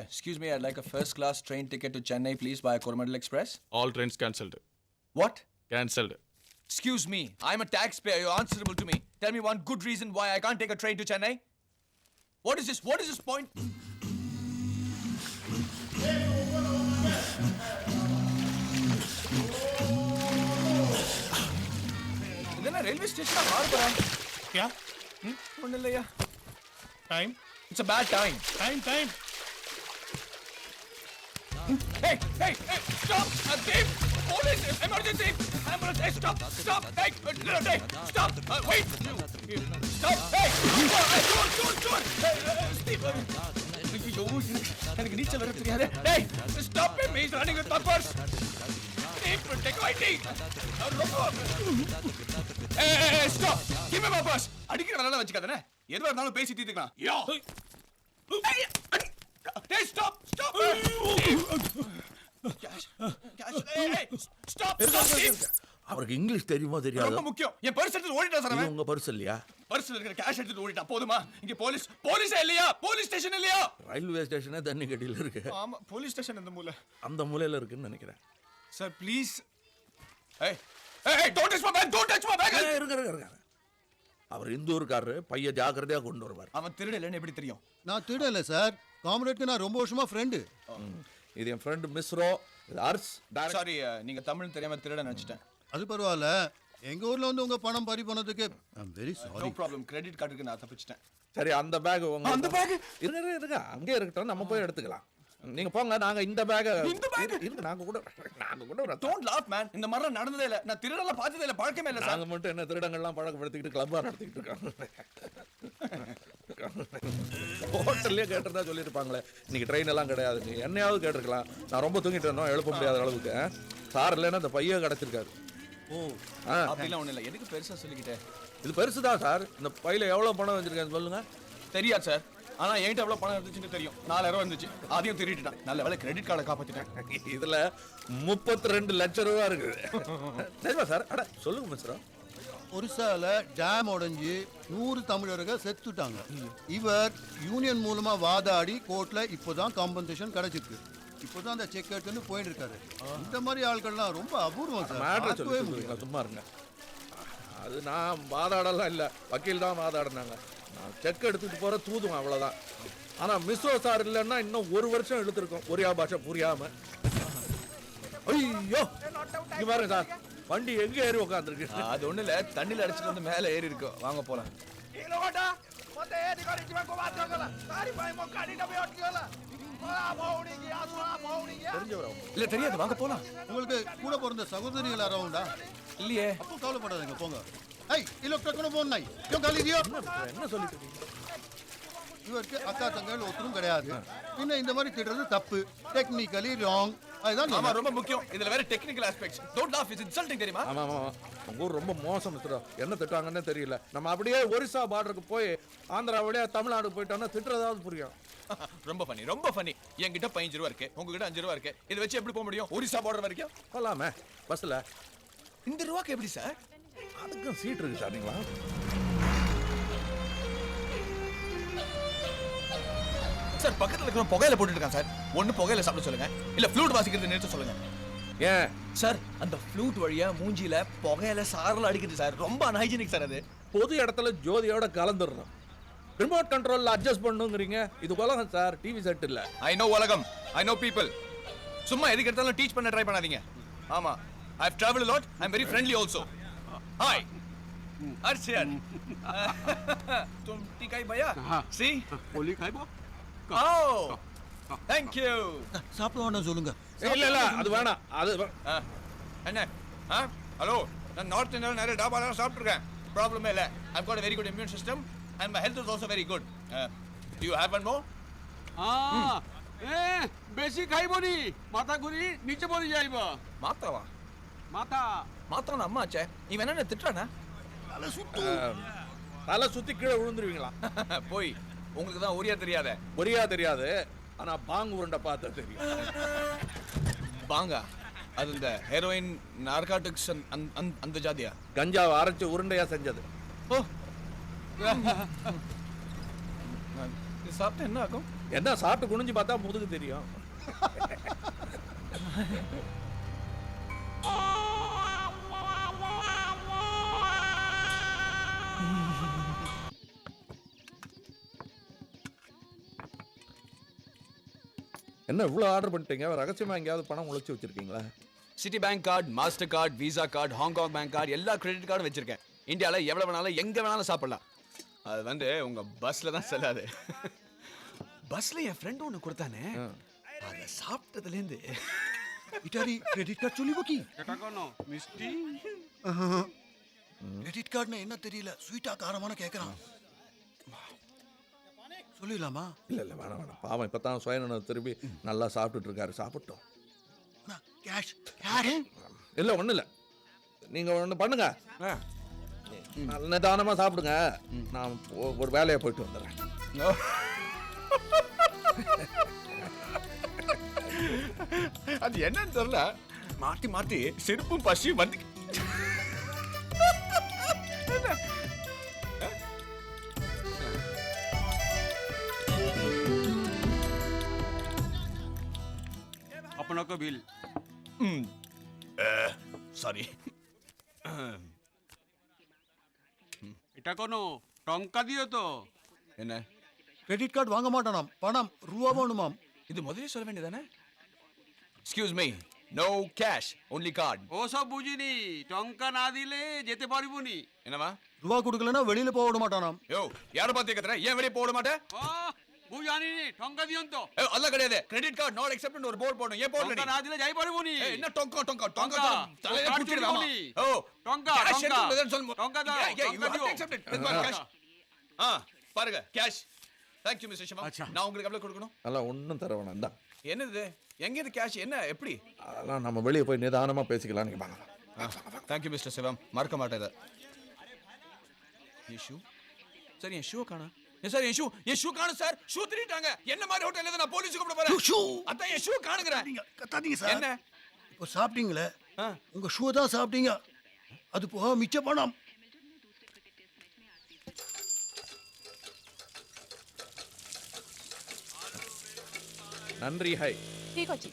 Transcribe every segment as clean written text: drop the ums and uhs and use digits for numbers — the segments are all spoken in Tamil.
Excuse me, I'd like a first class train ticket to Chennai, please, by Coromandel Express. All trains cancelled. What? Cancelled. Excuse me, I'm a taxpayer, you're answerable to me. Tell me one good reason why I can't take a train to Chennai. What is this? What is this point? इधर रेलवे स्टेशन बाहर पर है क्या होने लगा time It's a bad time. Time Hey, stop! Dave! Police! Emergency! Ambulance! Hey, stop! Hey, stop! Wait! Stop! Hey! Don't! Steve! எனக்கு நீச்சல் வர தெரியாது. Hey! Stop him! He's running with my purse! Steve, take my ID! Hey, stop! Give me my purse! அடிக்கிற வேலை வச்சுக்காதே. எதுவா இருந்தாலும் பேசி தீர்த்துக்கலாம். யோ! Hey, stop! Cash! Hey! Stop! அவருக்கு இங்கிலீஷ் தெரியுமோ தெரியாது. ரொம்ப முக்கியம். என் பர்ஸ் எடுத்து ஓடிட்டா சார் அவன். உங்க பர்ஸ் இல்லையா? பர்ஸ்ல இருக்கிற கேஷ் எடுத்து ஓடிட்டா போதுமா? இங்க போலீஸ் இல்லையா? போலீஸ் ஸ்டேஷன் இல்லையா? ரயில்வே ஸ்டேஷனே தண்ணி கட்டில இருக்கு. ஆமா, போலீஸ் ஸ்டேஷன் அந்த மூலையில இருக்குன்னு நினைக்கிறேன். Sir please. Hey, don't touch my bag. இருங்க. அவர் இந்தூர்காரரு, பைய ஜாக்கிரதையா கொண்டு வருவார். அவன் திருடலன்னு எப்படி தெரியும்? நான் திருடல சார், காம்ரேட்க்கு நான் ரொம்ப வருஷமா ஃப்ரெண்டு. இது என் ஃப்ரெண்ட் மிஸ்ரோ, ஆர்ஸ். சாரி, நீங்க தமிழ் தெரியாம திருட நினைச்சிட்டேன். அது பரவாயில்ல, எங்க ஊர்ல வந்து உங்க பணம் பறி போனதுக்கு I am very sorry. No problem, credit கார்டுக்கு நான் தப்பிச்சிட்டேன். சரி, அந்த பேக் உங்க. அந்த பேக் இருங்க, அங்கே இருக்கட்டும், நம்ம போய் எடுத்துக்கலாம். நீங்க போங்க, நாங்க இந்த பேக் இருங்க, நாங்க கூட டோன்ட் லாஃப் மேன். இந்த மாதிரி நடந்ததே இல்ல. நான் திருடலாம் பார்த்ததே இல்ல, பழக்கமே இல்ல சார். நாங்க மட்டும் என்ன திருடங்கள்லாம் பழக்கப்படுத்திக்கிட்டு கிளப்பா நடத்திக்கிட்டு இருக்கோம். ஹோட்டல்லே கேட்டதா சொல்லியிருப்பாங்களே, இன்னைக்கு ட்ரெயின் எல்லாம் கிடையாது. என்னையாவது கேட்டிருக்கலாம். நான் ரொம்ப தூங்கிட்டு இருந்தோம், எழுப்ப முடியாத அளவுக்கு. சார் இல்லைன்னா இந்த பைய கிடைச்சிருக்காரு. அப்படிலாம் ஒண்ணு இல்ல. எதுக்கு பெருசா சொல்லிக்கிட்டே? இது பெருசுதான் சார். இந்த பையில எவ்வளவு பணம் வச்சிருக்கேன்னு சொல்லுங்க. தெரியாது சார், ஆனா என்கிட்ட எவ்வளவு பணம் இருந்துச்சுன்னு தெரியும். 4000 இருந்துச்சு, அதையும் திருடிட்டான். நல்ல வேலை கிரெடிட் கார்டை காப்பாத்திட்டேன். இதுல 32 லட்சம் ரூபா இருக்குது. சரிவா சார்? அட சொல்லுங்க மிஸ்ரோ. ஒரிசால டேம் உடைஞ்சு 100 தமிழர்கள் செத்துட்டாங்க. இவர் யூனியன் மூலமா வாதாடி கோர்ட்ல இப்போதான் காம்பன்சேஷன் கிடைச்சிருக்கு. இப்போதான் அந்த செக் எடுத்துன்னு போயிட்டு இருக்காரு. இந்த மாதிரி ஆட்கள்லாம் ரொம்ப அபூர்வம் சார். மேட்ரு சொல்லி சும்மா இருங்க. அது நான் வாதாடலாம் இல்லை, வக்கீல் தான் வாதாடினாங்க. நான் செக் எடுத்துட்டு போற தூதும் அவ்வளவுதான். ஆனா மிஸ்ரோ சார் இல்லைன்னா இன்னும் 1 வருஷம் எடுத்திருக்கோம் ஒரியா பாஷை புரியாம. ஐயோ, இங்க பாருங்க சார், வண்டி எங்க ஏறி உட்காந்துருக்கு. அது ஒண்ணு இல்ல, தண்ணியில அடிச்சுட்டு வந்து மேல ஏறி இருக்கு. வாங்க போலாம். இல்ல தெரியாது, வாங்க போலாம். உங்களுக்கு கூட பிறந்த சகோதரிகள் யாராவுண்டா? இல்லையே. அப்போ கவலைப்படாதீங்க, போங்க. ஏய், இலோக்டக்கன போன் நாய் क्यों गाली दियो? என்ன சொல்லிட்டு இருக்கீங்க? இவருக்கு அக்கா தங்கைகள் ஒருத்தரும் கிடையாது. இன்னும் இந்த மாதிரி திட்டுறது தப்பு, டெக்னிக்கலி ராங். அதுதான் ஆமா, ரொம்ப முக்கியம். இதுல வேற technical aspects. Don't laugh, it's insulting தெரியுமா? ஆமா, உங்க ஊர் ரொம்ப மோசம் மிஸ்ரோ. என்ன திட்டாங்கன்னே தெரியல. நம்ம அப்படியே ஒரிசா பார்டருக்கு போய் ஆந்திரா வழியா தமிழ்நாடு போயிட்டோம்னா திட்டுறதாவது புரியும். ரொம்ப ஃபனி. என்கிட்ட 15 ரூபா இருக்கு, உங்ககிட்ட 5 ரூபா இருக்கு. இதை வச்சு எப்படி போக முடியும் ஒரிசா பார்டர் வரைக்கும்? போலாமே பஸ்ல. இந்த ரூபாக்கு எப்படி சார்? அதுக்கும் சீட் இருக்கு சார். நீங்களா சார், பக்கத்துல இருக்கிற புகையில போட்டுட்டு இருக்கான் சார். ஒண்ணு புகையில சாப்பிட சொல்லுங்க, இல்ல ஃப்ளூட் வாசிக்கிறது நிறுத்த சொல்லுங்க. ஏன் சார், அந்த ஃப்ளூட் வழியா மூஞ்சில புகையில சாரல் அடிக்குது சார். ரொம்ப அன்ஹைஜீனிக் சார். அது பொது இடத்துல ஜோதியோட கலந்துடணும். ரிமோட் கண்ட்ரோல்ல அட்ஜஸ்ட் பண்ணுங்கிறீங்க. இது உலகம் சார், டிவி செட் இல்ல. ஐ நோ உலகம், ஐ நோ பீப்பிள். சும்மா எதுக்கு எடுத்தாலும் டீச் பண்ண ட்ரை பண்ணாதீங்க. ஆமா, I have travelled a lot. I am very friendly also. Hi. Arshad. तुम टिकाई भैया? See? Holi खाइबो Oh. Thank you. சாப்பிடுவானு சொல்லுங்க. இல்ல அது வேணாம். அது என்ன? ஹலோ, நான் நார்த் இந்தியால நிறைய டாபாலாம் சாப்பிட்டுருக்கேன். ப்ராப்ளமே இல்லை. I've got a very good immune system and my health is also very good. Do you have one more? বেশি খাইবনি, মাথা ঘুরি নিচে পড়ে যাইব. மாத்தாவா? மாத்தான் அம்மாச்சே. இவன் என்ன திட்டுறானா? தலை சுத்தி கீழே விழுந்துருவீங்களா? போய், உங்களுக்கு தான் ஒரியா தெரியாத. ஒரியா தெரியாது, ஆனா பாங்கு உருண்டை பார்த்தா தெரியும். பாங்கா? அது இந்த ஹெரோயின், நார்காட்டிக்ஸ் அந்த ஜாதியா? கஞ்சாவை அரைச்சு உருண்டையா செஞ்சது. ஓ, இது சாப்பிட்டா என்ன ஆகும்? என்ன சாப்பிட்டு குனிஞ்சு பார்த்தா முதுகு தெரியும். என்ன இவ்வளோ ஆர்டர் பண்ணிட்டீங்க? ரகசியமா எங்கேயாவது பணம் உழைச்சி வச்சிருக்கீங்களா? City bank card, master card, visa card, Hong Kong bank card, எல்லா கிரெடிட் கார்டும் வச்சிருக்கேன். இந்தியாவில் எவ்வளோ வேணாலும் எங்கே வேணாலும் சாப்பிடலாம். அது வந்து உங்க பஸ்ல தான் செல்லாது. பஸ்ல என் ஃப்ரெண்ட் ஒன்று கொடுத்தானே, அதை சாப்பிட்டதுலேருந்து இட்டாரி கிரெடிட் கார்டு சொல்லி போக்கி. এটা কোনো মিষ্টি கிரெடிட் கார்டுனா என்ன தெரியல, ஸ்வீட்டா காரமான கேட்கறான். சொல்லிடலாமா? இல்லை இல்லை, வேணாம் வேணாம். பாவம் இப்போ தான் சுயநலம் திரும்பி நல்லா சாப்பிட்டுட்டு இருக்காரு. சாப்பிட்டோம். கேஷ் கேஷ் இல்லை ஒன்றும் இல்லை, நீங்கள் ஒன்று பண்ணுங்க, நிதானமாக சாப்பிடுங்க. நான் ஒரு வேலையை போயிட்டு வந்துடுறேன். அது என்னன்னு தெரியல, மாத்தி மாத்தி செருப்பும் பசியும் வந்து. আপনাকে বিল சாரி. এটা কোনো টঙ্কা দিও তো. என்ன கிரெடிட் கார்டு வாங்க மாட்டானாம், பணம் ரூபா வேணுமாம். இது முதல்ல சொல்ல வேண்டியதானே? Excuse me, no cash, only card. ওসব বুঝিনি, টঙ্কা না দিলে যেতে পারবো নি. என்னவா? ரூபா கொடுக்கலன்னா வெளியில போக விட மாட்டானாம். யோ, யாரை பார்த்து கத்துற? ஏன் வெளியே போட மாட்டேன்? বুঝানি টঙ্কা দিও তো. அல்ல கிடையாது. கிரெடிட் கார்டு நாட் அக்செப்டட் ஒரு போர்டு போடணும். ஏன் போடல? টঙ্কা না দিলে যাই পারবো নি. என்ன டொங்கா டொங்கா டொங்கா টঙ্কা தலையில টঙ্কা குச்சிடுவாமா? চুরি ஓ, টঙ্কা cash টঙ্কা எடுத்து சொல்லு. টঙ্কা দাও, Yeah, yeah, you টঙ্কা have to দিও. accept it. This one, cash. பாருங்க, cash. Thank you Mr. Shivam. அச்சா. நான் உங்களுக்கு எவ்வளவு கொடுக்கணும்? அதெல்லாம் ஒன்றும் தர வேணாம். தான் என்னது? எங்க இது கேஷ்? என்ன எப்படி? அதெல்லாம் நம்ம வெளியே போய் நிதானமாக பேசிக்கலாம். நீங்கள் வாங்க. Thank you Mr. Shivam. மறக்க மாட்டேன் இதை. ஷூ சார், என் ஷூ காணோம். சார் என் ஷூ காணோம் சார். ஷூ திருடிட்டாங்க. என்ன மாதிரி ஹோட்டல்ல இருந்து நான் போலீஸ் கூப்பிட போறேன். ஷூ அதான் என் ஷூ காணுங்கறேன். கத்தாதீங்க சார். என்ன? இப்போ சாப்பிட்டீங்களே, ஆ. உங்க ஷூ தான் சாப்பிட்டீங்க, அது போக மிச்ச பணம். நன்றி. ஹை. ঠিক ଅଛି।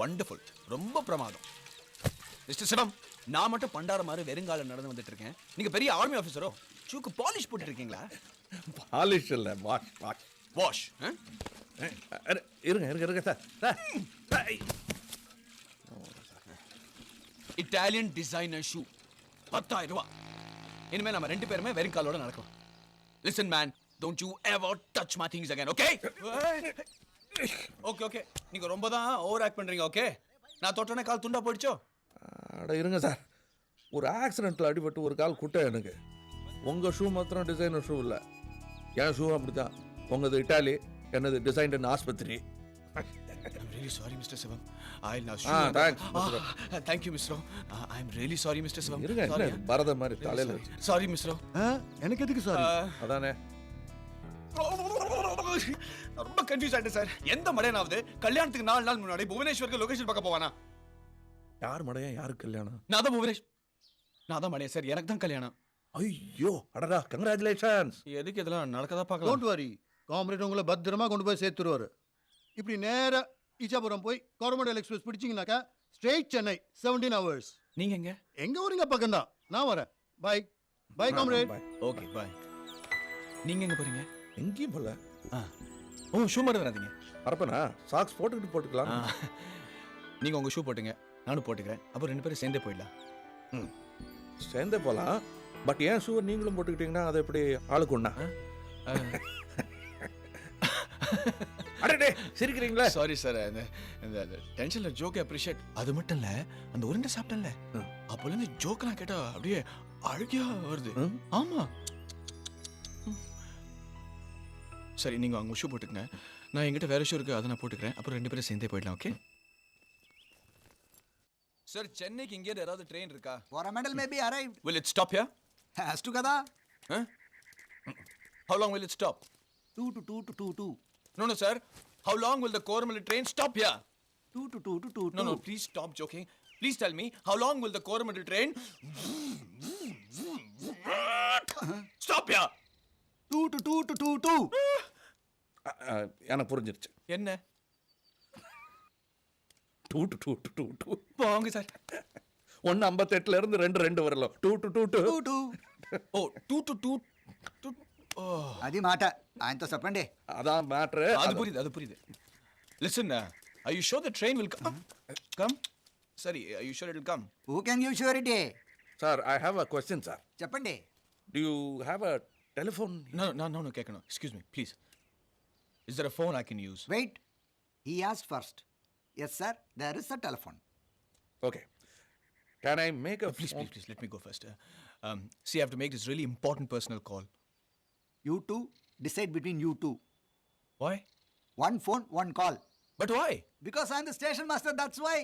வண்டர்ஃபுல், ரொம்ப பிரமாதம். மிஸ்டர் சிவம், நான் மட்டும் பண்டார மாதிரி வெறுங்கால நடந்து வந்துட்டு இருக்கேன். நீங்க பெரிய ஆர்மி ஆபீசரோ? ஷூக்கு பாலிஷ் போட்டு இருக்கீங்களா? பாலிஷ் இல்லை, வாஷ் வாஷ் வாஷ். இருங்க இருங்க இருங்க sir. Sir Italian designer shoe 10,000 ரூபாய். இனிமே நம்ம ரெண்டு பேருமே வெறுங்காலோட நடக்கலாம். Listen man, don't you ever touch my things again, okay? Okay okay, நீங்க ரொம்ப தான் ஓவர் ஆக்ட் பண்றீங்க. ஓகே, நான் தொட்டனே கால் துண்டா போயிடுச்சோ? அட இருங்க சார், ஒரு ஆக்சிடென்ட்டில் அடிபட்டு ஒரு கால் குட்டை எனக்கு. உங்கள் ஷூ மாத்திரம் டிசைனர் ஷூ இல்லை, என் ஷூ அப்படி தான். உங்களது இட்டாலி, என்னது டிசைன்டு ஆஸ்பத்திரி. I'm really sorry Mr. Sivam. I'll now thanks, thank you Mr. I'm really sorry Mr. Sivam. இருங்க Sorry. என்ன பரத மாதிரி தலையில் Sorry Mr. எனக்கு எதுக்கு சார்? அதானே. ரொம்ப கன்ஃபியூஸ் ஆயிட்டேன் சார். எந்த மடையனாவது கல்யாணத்துக்கு 4 நாள் முன்னாடி புவனேஸ்வருக்கு லொகேஷன் பார்க்க போவானா? யார் மடையன், யாருக்கு கல்யாணம்? நான் தான் புவனேஷ், நான் தான் மடையன் சார். எனக்கு தான் கல்யாணம். ஐயோ, அடடா, கங்க்ராச்சுலேஷன்ஸ். எதுக்கு இதெல்லாம் நடக்கதா பார்க்கலாம். டோன்ட் வரி, காம்ரேட் உங்களை பத்திரமா கொண்டு போய் சேர்த்துருவாரு. இப்படி நேரா ஈச்சாபுரம் போய் கோரமண்டல் எக்ஸ்பிரஸ் பிடிச்சிங்கனாக்கா ஸ்ட்ரெயிட் சென்னை 17 hours. நீங்க எங்க? எங்க ஊருங்க பக்கம் தான். நான் வரேன். Bye bye comrade. Okay bye. நீங்க எங்க போறீங்க? எங்கேயும் போல. ஓ, ஷூ மட்டும் வராதீங்க. வரப்பனா சாக்ஸ் போட்டுக்கிட்டு போட்டுக்கலாம். நீங்க உங்க ஷூ போட்டுங்க, நானும் போட்டுக்கிறேன். அப்புறம் 2 பேரும் சேர்ந்தே போயிடலாம். சேர்ந்தே போகலாம். பட் ஏன் ஷூ நீங்களும் போட்டுக்கிட்டீங்கன்னா அது எப்படி ஆளுக்கு ஒண்ணா? அடடே, சிரிக்கிறீங்களா? சாரி சார், இந்த டென்ஷன்ல ஜோக் அப்ரிஷியேட். அது மட்டும் இல்ல, அந்த உருண்டை சாப்பிட்டேன்ல, அப்போல இருந்து ஜோக்லாம் கேட்டா அப்படியே அழுகியா வருது. ஆமா. சரி, நீங்க அங்க ஷூ போட்டுக்கங்க, நான் என்கிட்ட வேற ஷூ இருக்கு, அதை நான் போட்டுக்கிறேன். அப்புறம் 2 பேரும் சேர்ந்தே போயிடலாம். Okay sir. சென்னைக்கு இங்கே ஏதாவது ட்ரெயின் இருக்கா? Coromandel may be arrived. Will it stop here? Has to kada. How long will it stop? 2 to 2 to 2 2. No sir. How long will the Coromandel train stop here? 2 to 2 to 2 2. No, please stop joking. Please tell me, how long will the Coromandel train stop here? Two to two to two two. எனக்கு புரிஞ்சிருச்சு. என்ன 2 to 2 to 2 2. போங்க சார். 158ல இருந்து 2 வரலாம். 2 to 2 2. Two two. O 2 to 2 2 ஓ అది మాట ఆయనతో చెప్పండి. அதான் மேட்ரு. அது புரியுது. Listen, are you sure the train will come? Come? Sorry, are you sure it will come? Who can give surety? Sir, I have a question, sir. చెప్పండి. Do you have a telephone? No, கேட்கணும். Excuse me, please. Is there a phone I can use? Wait. He asked first. Yes, sir. There is a telephone. Okay. Can I make a Please, phone? let me go first. See, I have to make this really important personal call. You two decide between you two. Why? One phone, one call. But why? Because I'm the station master, that's why.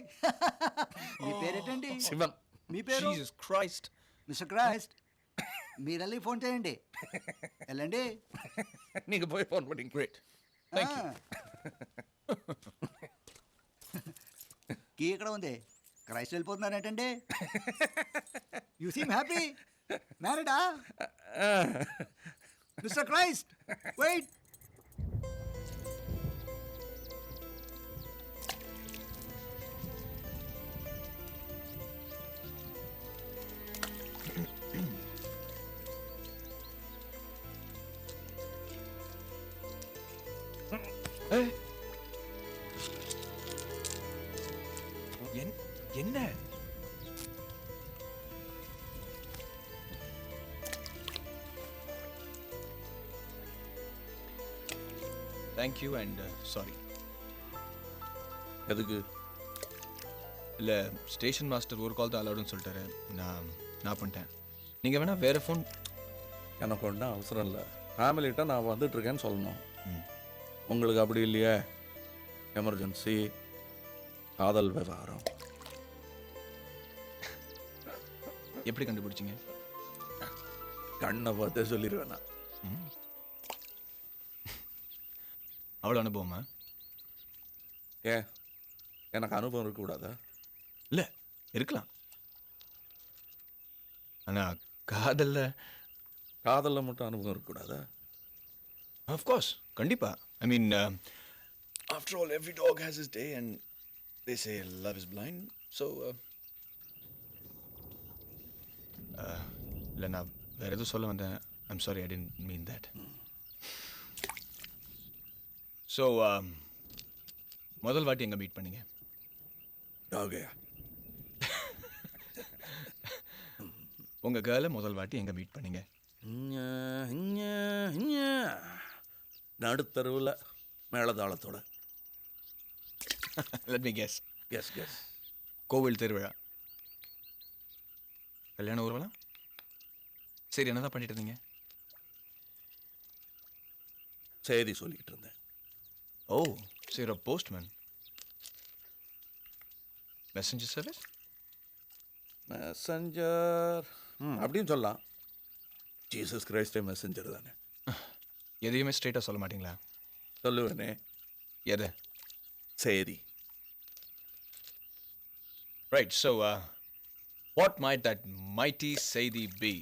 మీ పేరేంటండి? శివం. మీ పేరు? Jesus Christ. Mister Christ. మీరెళ్ళి ఫోన్ చేయండి. వెళ్ళండి. நீங்க போய் ஃபோன் பண்ணீங்க. Great. Thank you. కీ ఇక్కడ ఉంది. క్రైస్ట్ వెళ్ళిపోతున్నారేంటండి? You seem happy. మ్యారీడా? Mister Christ wait. என்ன? Thank you and sorry. எதுக்கு? இல்ல ஸ்டேஷன் மாஸ்டர் ஒரு கால் தான் அலௌடுன்னு சொல்லிட்டாரு. நான் பண்ணிட்டேன். நீங்க வேணா வேற ஃபோன். எனக்கு ஒன்றும் அவசரம் இல்லை. ஃபேமிலிகிட்ட நான் வந்துட்டு இருக்கேன்னு சொல்லணும். உங்களுக்கு அப்படி இல்லையே. எமர்ஜென்சி, காதல் விவகாரம். எப்படி கண்டுபிடிச்சிங்க? கண்ணை பார்த்தே சொல்லிடுவேண்ணா. அவ்வளோ அனுபவமா? ஏன் எனக்கு அனுபவம் இருக்கக்கூடாதா? இல்லை இருக்கலாம். ஆனால் காதலில் மட்டும் அனுபவம் இருக்கக்கூடாதா? ஆஃப்கோர்ஸ் கண்டிப்பா. I mean after all every dog has its day and they say love is blind. So இல்லை நான் வேறு எதுவும் சொல்ல வந்தேன். I'm sorry, I didn't mean that. So முதல் வாட்டி எங்கே மீட் பண்ணீங்க? ஓகே. உங்கள் கேர்ளை முதல் வாட்டி எங்கே மீட் பண்ணீங்க? நடுத்தருவில் மேளதாளத்தோட. Let me guess. கெஸ். கோவில் திருவிழா, கல்யாண ஊர்வலம். சரி, என்னதான் பண்ணிட்டு இருந்தீங்க? செய்தி சொல்லிக்கிட்டு இருந்தேன். ஓ, சரி, போஸ்ட்மேன். Messenger service? மெசஞ்சர் அப்படின்னு சொல்லலாம். ஜீசஸ் கிரைஸ்டே மெசஞ்சர் தானே. எதையுமே ஸ்ட்ரெயிட்டாக சொல்ல மாட்டீங்களா? சொல்லுவேனே. எதை? செய்தி. Right, so what might that mighty Saidi be?